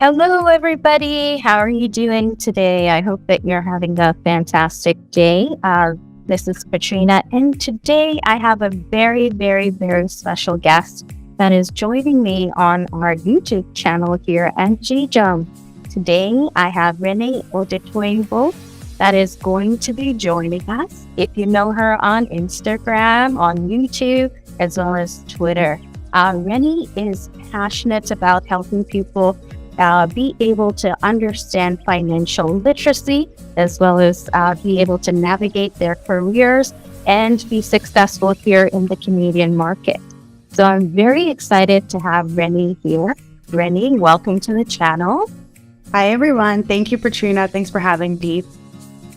Hello, everybody. How are you doing today? I hope that you're having a fantastic day. This is Katrina, and today I have a very, very, very special guest that is joining me on our YouTube channel here at GJUM. Today, I have Reni Odetoyinbo that is going to be joining us. If you know her on Instagram, on YouTube, as well as Twitter. Reni is passionate about helping people be able to understand financial literacy, as well as be able to navigate their careers and be successful here in the Canadian market. So I'm very excited to have Reni here. Reni, welcome to the channel. Hi, everyone. Thank you, Katrina. Thanks for having me.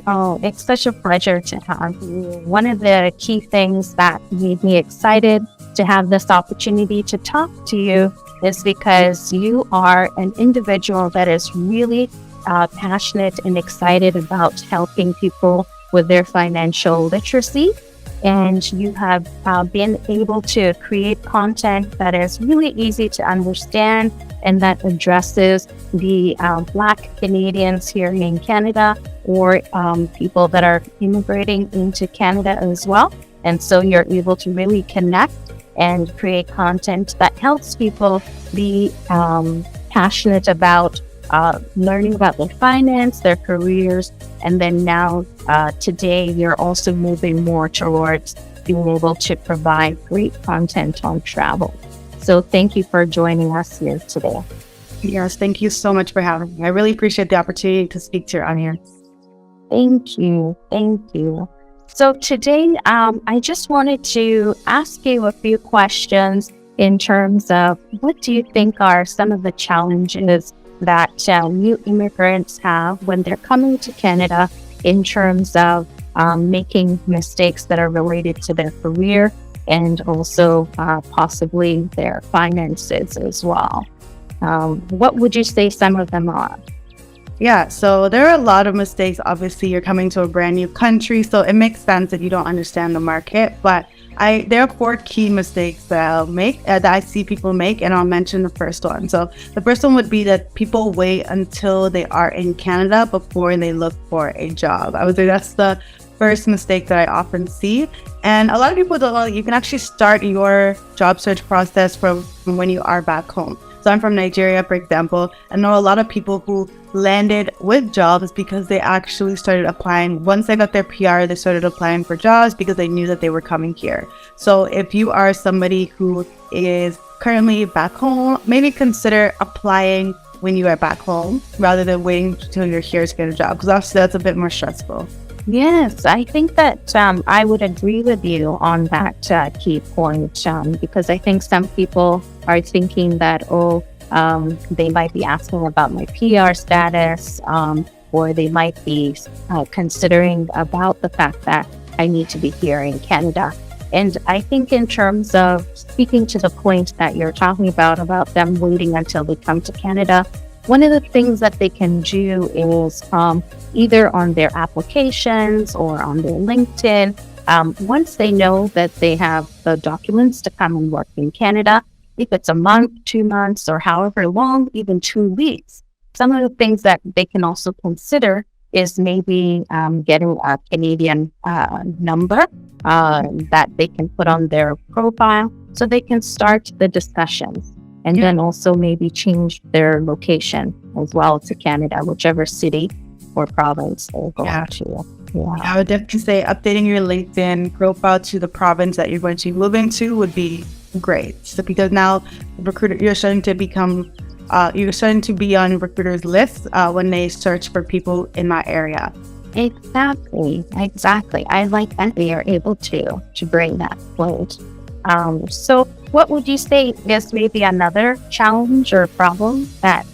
Oh, it's such a pleasure to have you. One of the key things that made me excited to have this opportunity to talk to you is because you are an individual that is really passionate and excited about helping people with their financial literacy. And you have been able to create content that is really easy to understand and that addresses the Black Canadians here in Canada or people that are immigrating into Canada as well. And so you're able to really connect and create content that helps people be passionate about learning about their finance, their careers, and then now today you're also moving more towards being able to provide great content on travel. So thank you for joining us here today. Yes, thank you so much for having me. I really appreciate the opportunity to speak to your audience. Thank you. Thank you. So today, I just wanted to ask you a few questions in terms of what do you think are some of the challenges that new immigrants have when they're coming to Canada in terms of making mistakes that are related to their career and also possibly their finances as well. What would you say some of them are? Yeah, so there are a lot of mistakes. Obviously, you're coming to a brand new country, so it makes sense that you don't understand the market. But there are 4 key mistakes that I'll make, that I see people make, and I'll mention the first one. So the first one would be that people wait until they are in Canada before they look for a job. I would say that's the first mistake that I often see. And a lot of people don't know you can actually start your job search process from when you are back home. So I'm from Nigeria, for example, and know a lot of people who landed with jobs because they actually started applying. Once they got their PR, they started applying for jobs because they knew that they were coming here. So if you are somebody who is currently back home, maybe consider applying when you are back home rather than waiting until you're here to get a job, because obviously that's a bit more stressful. Yes, I think that I would agree with you on that key point because I think some people are thinking that, they might be asking about my PR status or they might be considering about the fact that I need to be here in Canada. And I think in terms of speaking to the point that you're talking about them waiting until they come to Canada, one of the things that they can do is either on their applications or on their LinkedIn, once they know that they have the documents to come and work in Canada, if it's a month, 2 months, or however long, even 2 weeks, some of the things that they can also consider is maybe getting a Canadian number that they can put on their profile so they can start the discussions. And then also maybe change their location as well to Canada, whichever city or province they're going to. Yeah. I would definitely say updating your LinkedIn profile to the province that you're going to be moving to would be great. So because now you're starting to be on recruiters' lists when they search for people in that area. Exactly. I like that they are able to bring that point. So what would you say is maybe another challenge or problem that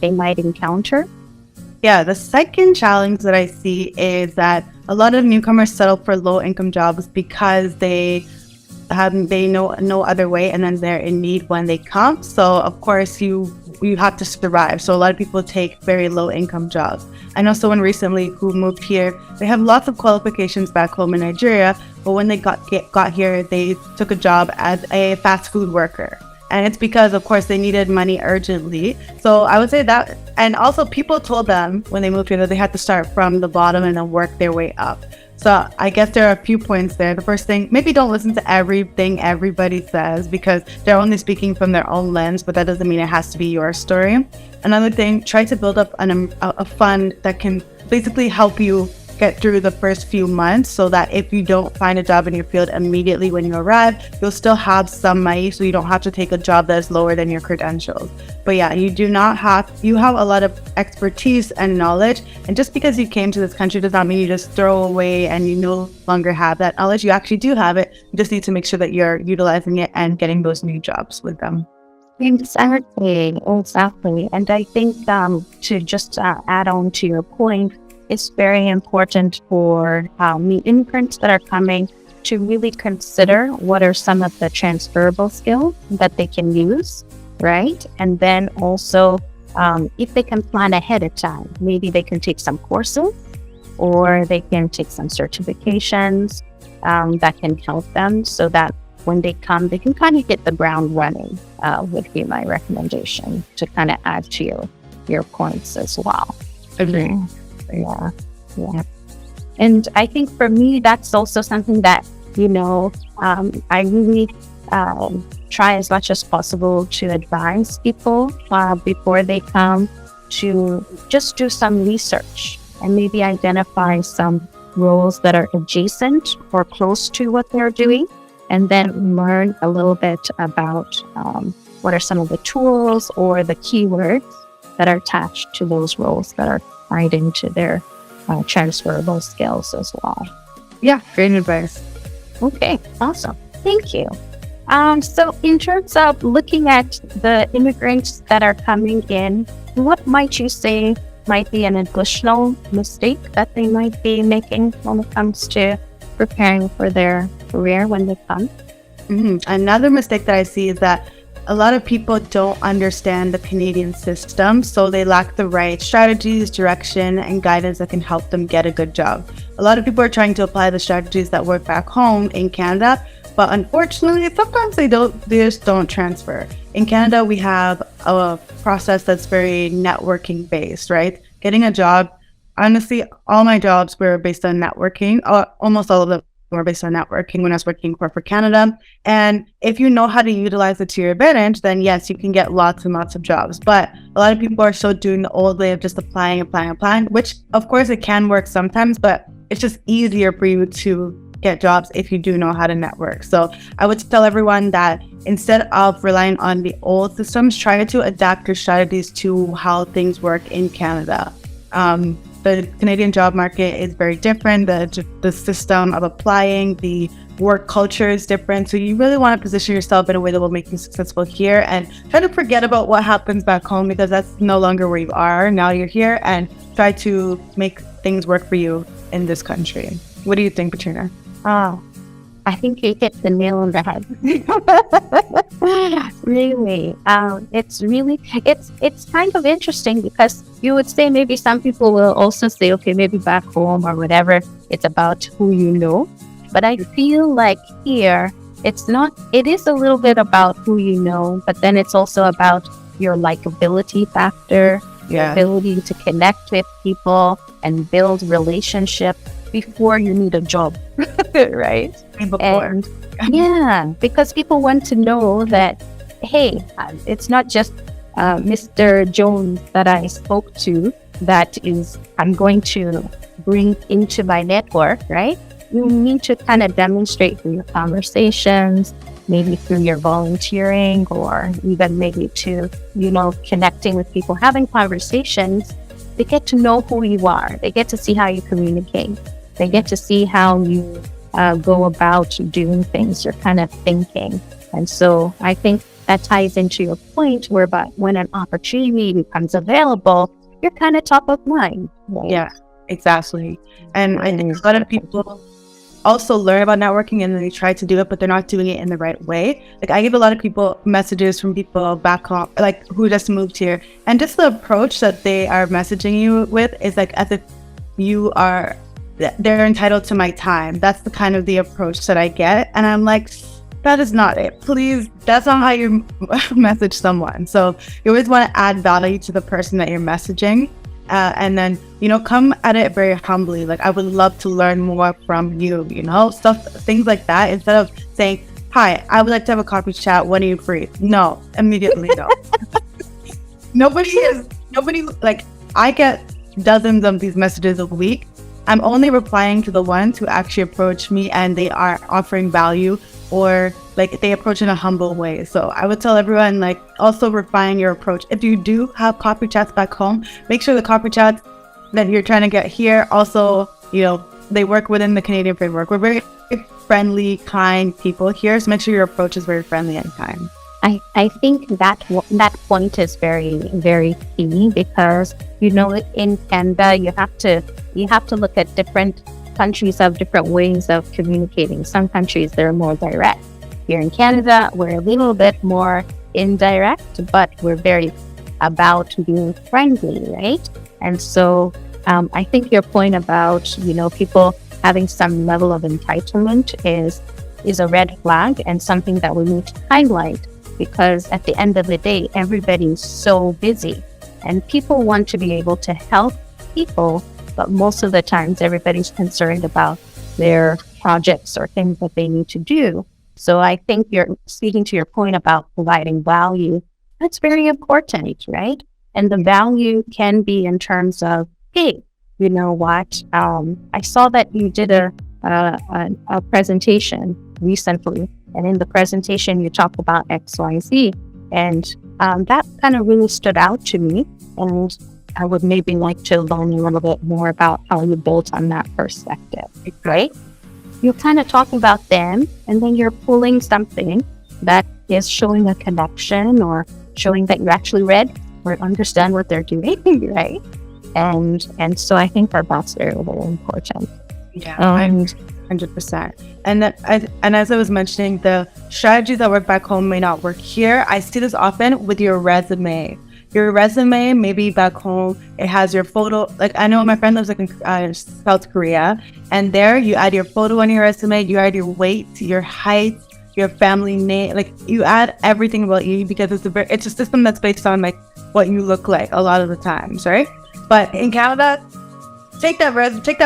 they might encounter? Yeah, the second challenge that I see is that a lot of newcomers settle for low-income jobs because they know no other way, and then they're in need when they come. So of course you have to survive. So a lot of people take very low-income jobs. I know someone recently who moved here. They have lots of qualifications back home in Nigeria, but when they got here, they took a job as a fast food worker. And it's because, of course, they needed money urgently. So I would say that, and also people told them when they moved here that they had to start from the bottom and then work their way up. So I guess there are a few points there. The first thing, maybe don't listen to everything everybody says because they're only speaking from their own lens, but that doesn't mean it has to be your story. Another thing, try to build up a fund that can basically help you get through the first few months so that if you don't find a job in your field immediately when you arrive, you'll still have some money so you don't have to take a job that's lower than your credentials. But yeah, you have a lot of expertise and knowledge, and just because you came to this country does not mean you just throw away and you no longer have that knowledge. You actually do have it. You just need to make sure that you're utilizing it and getting those new jobs with them. Exactly. And I think to just add on to your point, it's very important for the immigrants that are coming to really consider what are some of the transferable skills that they can use, right? And then also, if they can plan ahead of time, maybe they can take some courses or they can take some certifications that can help them so that when they come, they can kind of hit the ground running, would be my recommendation to kind of add to your points as well. Agree. Yeah. And I think for me, that's also something that, I really try as much as possible to advise people before they come to just do some research and maybe identify some roles that are adjacent or close to what they're doing, and then learn a little bit about what are some of the tools or the keywords that are attached to those roles that are tied into their transferable skills as well. Yeah, great advice. Okay, awesome. Thank you. So in terms of looking at the immigrants that are coming in, what might you say might be an additional mistake that they might be making when it comes to preparing for their career when they come? Another mistake that I see is that a lot of people don't understand the Canadian system, so they lack the right strategies, direction, and guidance that can help them get a good job. A lot of people are trying to apply the strategies that work back home in Canada, but unfortunately, sometimes they just don't transfer. In Canada, we have a process that's very networking based, right? Getting a job, honestly, all my jobs were based on networking, almost all of them were based on networking when I was working in corporate Canada. And if you know how to utilize it to your advantage, then yes, you can get lots and lots of jobs. But a lot of people are still doing the old way of just applying, which of course it can work sometimes, but it's just easier for you to get jobs if you do know how to network. So I would tell everyone that instead of relying on the old systems, try to adapt your strategies to how things work in Canada. The Canadian job market is very different. The system of applying, the work culture is different. So you really want to position yourself in a way that will make you successful here, and try to forget about what happens back home because that's no longer where you are. Now you're here, and try to make things work for you in this country. What do you think, Patrina? Oh, I think you hit the nail on the head. Really, it's kind of interesting because you would say maybe some people will also say, okay, maybe back home or whatever, it's about who you know. But I feel like here, it is a little bit about who you know, but then it's also about your likability factor, your ability to connect with people and build relationships before you need a job, right? And because people want to know that, hey, it's not just Mr. Jones that I spoke to that I'm going to bring into my network, right? You need to kind of demonstrate through your conversations, maybe through your volunteering, or even maybe to, connecting with people, having conversations. They get to know who you are. They get to see how you communicate. They get to see how you go about doing things, your kind of thinking. And so I think that ties into your point whereby when an opportunity becomes available, you're kind of top of mind. Right? Yeah, exactly. And I think a lot of people also learn about networking and they try to do it, but they're not doing it in the right way. Like I give a lot of people messages from people back home, like who just moved here. And just the approach that they are messaging you with is like as if they're entitled to my time. That's the kind of the approach that I get. And I'm like, That is not it. Please, that's not how you message someone. So you always want to add value to the person that you're messaging. And then, come at it very humbly. Like, I would love to learn more from you, things like that. Instead of saying, hi, I would like to have a coffee chat. When are you free? No, immediately no. Nobody, like, I get dozens of these messages a week. I'm only replying to the ones who actually approach me and they are offering value, or like they approach in a humble way. So I would tell everyone, like, also refine your approach. If you do have coffee chats back home, make sure the coffee chats that you're trying to get here also, they work within the Canadian framework. We're very friendly, kind people here. So make sure your approach is very friendly and kind. I think that point is very, very key, because in Canada you have to look at different countries have different ways of communicating. Some countries they're more direct. Here in Canada we're a little bit more indirect, but we're very about being friendly, right? And so I think your point about people having some level of entitlement is a red flag, and something that we need to highlight. Because at the end of the day, everybody's so busy and people want to be able to help people, but most of the times everybody's concerned about their projects or things that they need to do. So I think you're speaking to your point about providing value. That's very important, right? And the value can be in terms of, hey, you know what? I saw that you did a presentation recently. And in the presentation, you talk about X, Y, Z. And that kind of really stood out to me. And I would maybe like to learn a little bit more about how you built on that perspective, right? You're kind of talking about them, and then you're pulling something that is showing a connection or showing that you actually read or understand what they're doing, right? And so I think that's very, very important. Yeah, 100%. And as I was mentioning, the strategies that work back home may not work here. I see this often with your resume. Your resume, maybe back home, it has your photo. Like, I know my friend lives in South Korea, and there you add your photo on your resume, you add your weight, your height, your family name. Like, you add everything about you, because it's a system that's based on like what you look like a lot of the times, right? But in Canada, take that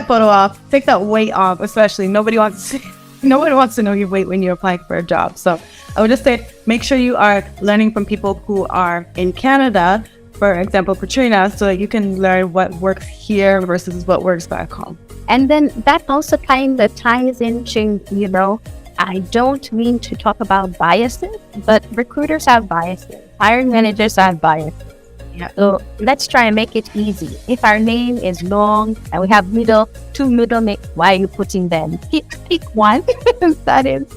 photo off, take that weight off. Especially nobody wants to know your weight when you're applying for a job. So I would just say, make sure you are learning from people who are in Canada, for example, Katrina, so that you can learn what works here versus what works back home. And then that also kind of ties into, I don't mean to talk about biases, but recruiters have biases. Hiring managers have biases. Yeah. So let's try and make it easy. If our name is long and we have two middle names, why are you putting them? Pick one that is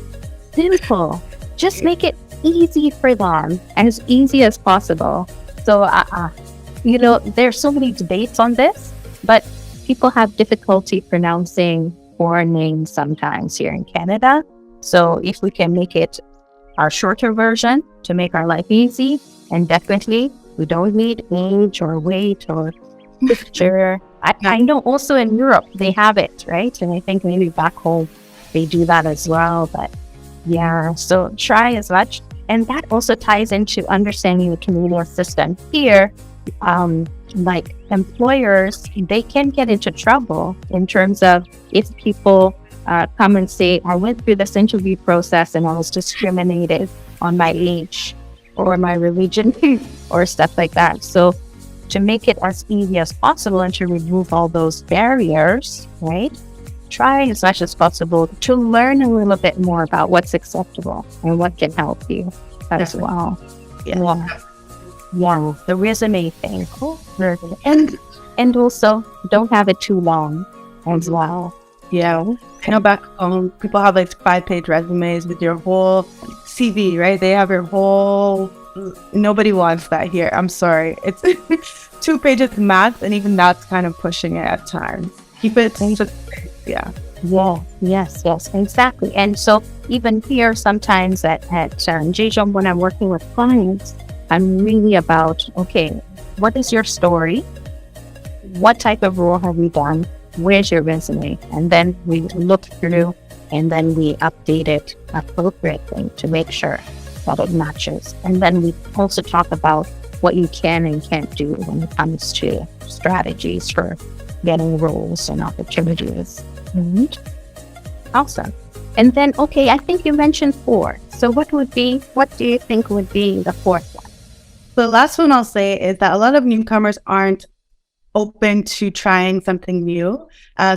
simple. Just make it easy for them, as easy as possible. So, there's so many debates on this, but people have difficulty pronouncing foreign names sometimes here in Canada. So if we can make it our shorter version to make our life easy, and definitely we don't need age or weight or picture. I know also in Europe they have it, right? And I think maybe back home they do that as well. But yeah, so try as much. And that also ties into understanding the Canadian system. Here, like employers, they can get into trouble in terms of if people come and say, I went through this interview process and I was discriminated on my age or my religion or stuff like that. So to make it as easy as possible and to remove all those barriers, right? Try as much as possible to learn a little bit more about what's acceptable and what can help you as well. Yeah. Yeah. The resume thing. Cool. And also don't have it too long as well. Yeah. I know back home, people have like 5-page resumes with your whole CV, right? They have your whole... Nobody wants that here. I'm sorry. It's 2 pages max, and even that's kind of pushing it at times. Keep it... Yeah. Yes, exactly. And so even here, sometimes at JJOM, when I'm working with clients, I'm really about, okay, what is your story? What type of role have you done? Where's your resume? And then we look through and then we update it appropriately to make sure that it matches. And then we also talk about what you can and can't do when it comes to strategies for getting roles and opportunities. Mhm. Awesome. And then, okay, I think you mentioned 4. So what do you think would be the 4th one? The last one I'll say is that a lot of newcomers aren't open to trying something new.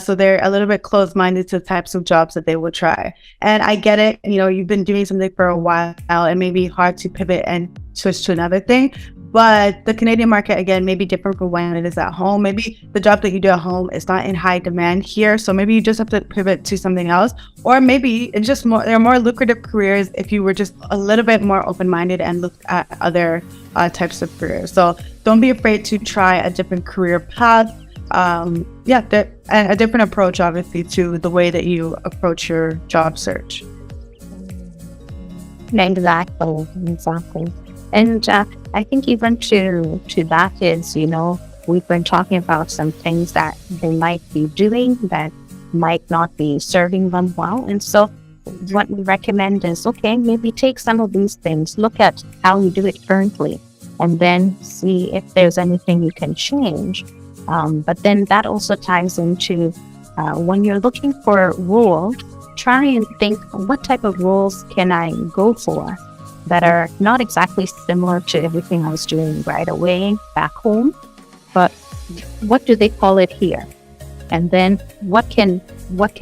So they're a little bit closed-minded to the types of jobs that they will try. And I get it, you've been doing something for a while. It may be hard to pivot and switch to another thing. But the Canadian market, again, may be different from when it is at home. Maybe the job that you do at home is not in high demand here. So maybe you just have to pivot to something else. Or maybe it's just there are more lucrative careers if you were just a little bit more open-minded and looked at other types of careers. So don't be afraid to try a different career path. A different approach, obviously, to the way that you approach your job search. Exactly. And I think even to that is, we've been talking about some things that they might be doing that might not be serving them well. And so what we recommend is, okay, maybe take some of these things, look at how you do it currently, and then see if there's anything you can change. But then that also ties into when you're looking for roles, try and think, what type of roles can I go for that are not exactly similar to everything I was doing right away back home, but what do they call it here? And then what can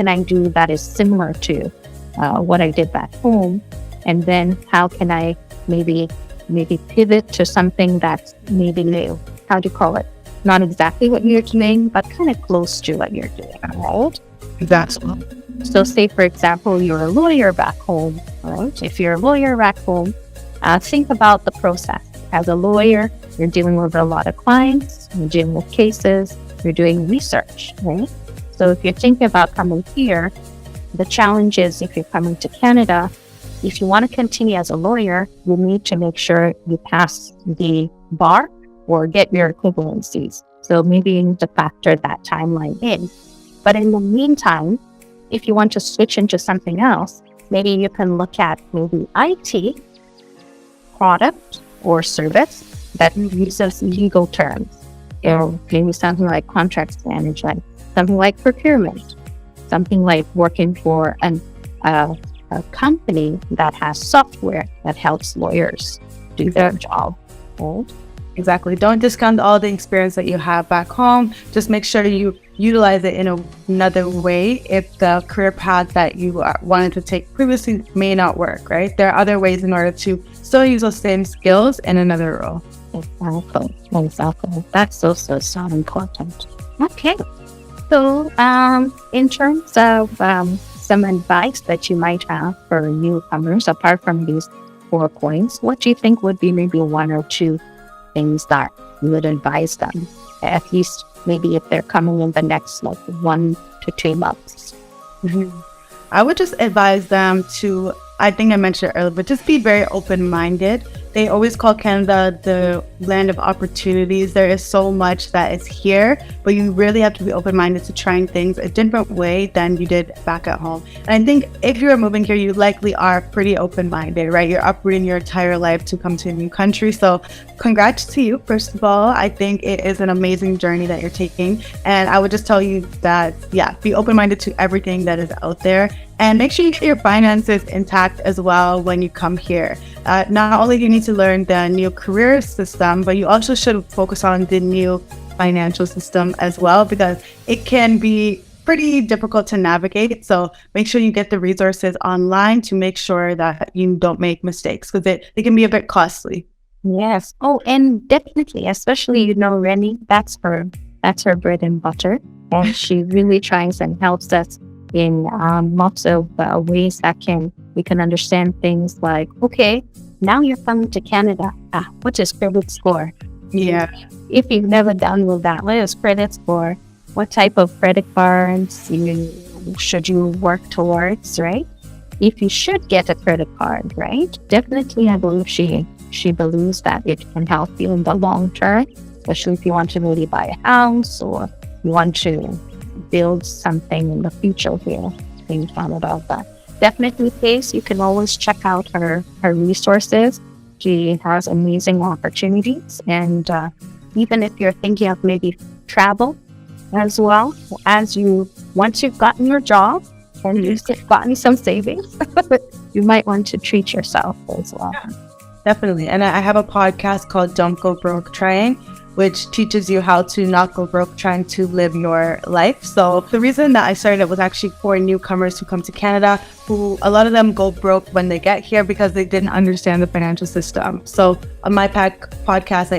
I do that is similar to what I did back home? And then how can I maybe pivot to something that's maybe new? How do you call it? Not exactly what you're doing, but kind of close to what you're doing, right? Exactly. So say, for example, you're a lawyer back home, right? If you're a lawyer back home, think about the process. As a lawyer, you're dealing with a lot of clients, you're dealing with cases, you're doing research, right? So if you're thinking about coming here, the challenge is if you're coming to Canada, if you want to continue as a lawyer, you need to make sure you pass the bar or get your equivalencies. So maybe you need to factor that timeline in. But in the meantime, if you want to switch into something else, maybe you can look at maybe IT, product or service that uses legal terms. Maybe something like contracts management, something like procurement, something like working for a company that has software that helps lawyers do their job. Right? Exactly. Don't discount all the experience that you have back home. Just make sure you utilize it in another way if the career path that you wanted to take previously may not work, right? There are other ways in order to still use those same skills in another role. Exactly. That's so important. Okay. So in terms of some advice that you might have for newcomers, apart from these 4 points, what do you think would be maybe 1 or 2 things that you would advise them, at least maybe if they're coming in the next 1 to 2 months? Mm-hmm. I would just advise them to, I think I mentioned it earlier, but just be very open-minded. They always call Canada the land of opportunities. There is so much that is here, but you really have to be open-minded to trying things a different way than you did back at home. And I think if you're moving here, you likely are pretty open-minded, right? You're uprooting your entire life to come to a new country. So congrats to you, first of all. I think it is an amazing journey that you're taking. And I would just tell you that, be open-minded to everything that is out there. And make sure you get your finances intact as well when you come here. Not only do you need to learn the new career system, but you also should focus on the new financial system as well, because it can be pretty difficult to navigate. So make sure you get the resources online to make sure that you don't make mistakes, because it can be a bit costly. Yes. Oh, and definitely, especially, Reni, that's her bread and butter. And she really tries and helps us in lots of ways that we can understand things like, okay, now you're coming to Canada. What's his credit score? Yeah. If you've never done with that, what is credit score? What type of credit cards should you work towards, right? If you should get a credit card, right? Definitely, I believe she believes that it can help you in the long term, especially if you want to really buy a house or you want to build something in the future here. in Canada. But definitely, Pace, you can always check out her resources. She has amazing opportunities. And even if you're thinking of maybe travel as well, once you've gotten your job and you've gotten some savings, you might want to treat yourself as well. Definitely. And I have a podcast called Don't Go Broke Trying, which teaches you how to not go broke trying to live your life. So the reason that I started it was actually for newcomers who come to Canada, who a lot of them go broke when they get here because they didn't understand the financial system. So on my podcast,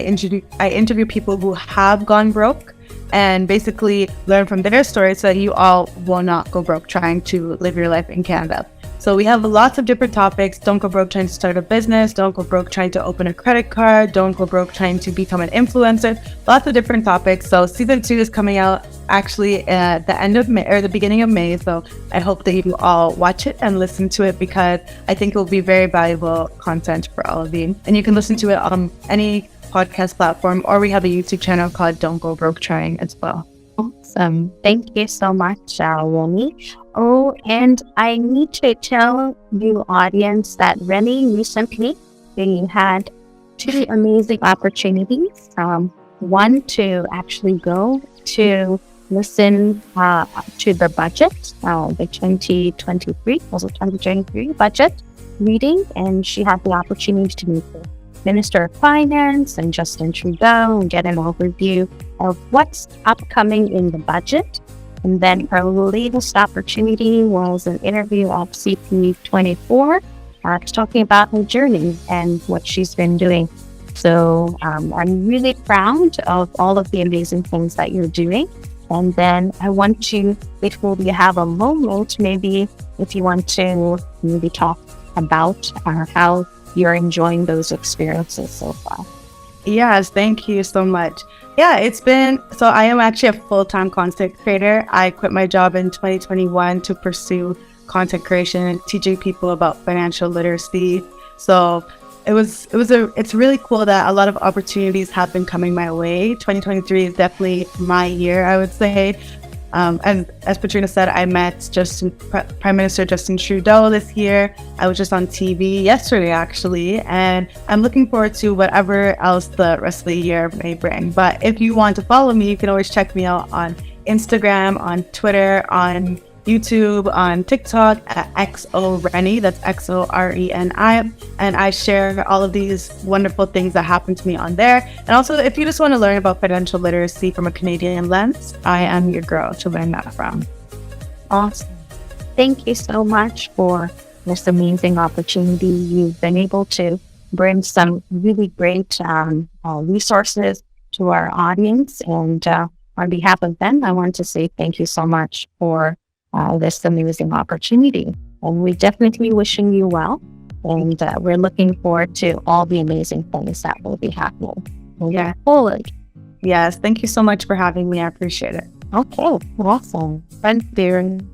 I interview people who have gone broke and basically learn from their stories so that you all will not go broke trying to live your life in Canada. So we have lots of different topics. Don't go broke trying to start a business. Don't go broke trying to open a credit card. Don't go broke trying to become an influencer. Lots of different topics. So season 2 is coming out actually at the end of May or the beginning of May. So I hope that you all watch it and listen to it because I think it will be very valuable content for all of you. And you can listen to it on any podcast platform, or we have a YouTube channel called Don't Go Broke Trying as well. Awesome. Thank you so much, Reni. Oh, and I need to tell you, audience, that Reni recently they had 2 amazing opportunities. One to actually go to listen to the budget, the 2023 budget reading, and she had the opportunity to meet the Minister of Finance and Justin Trudeau and get an overview of what's upcoming in the budget. And then her latest opportunity was an interview of CP24, talking about her journey and what she's been doing. So I'm really proud of all of the amazing things that you're doing. And then I want to, if you have a moment, maybe if you want to maybe talk about how you're enjoying those experiences so far. Yes, thank you so much. Yeah, so I am actually a full-time content creator. I quit my job in 2021 to pursue content creation and teaching people about financial literacy. So it's really cool that a lot of opportunities have been coming my way. 2023 is definitely my year, I would say. And as Patrina said, I met Prime Minister Justin Trudeau this year. I was just on TV yesterday, actually, and I'm looking forward to whatever else the rest of the year may bring. But if you want to follow me, you can always check me out on Instagram, on Twitter, on YouTube, on TikTok at XOReni, that's XORENI, and I share all of these wonderful things that happen to me on there. And also, if you just want to learn about financial literacy from a Canadian lens, I am your girl to learn that from. Awesome. Thank you so much for this amazing opportunity. You've been able to bring some really great resources to our audience. And on behalf of them, I want to say thank you so much for this amazing opportunity. And we're definitely wishing you well. And we're looking forward to all the amazing things that will be happening moving forward. Yes, thank you so much for having me. I appreciate it. Okay, awesome. Thank you.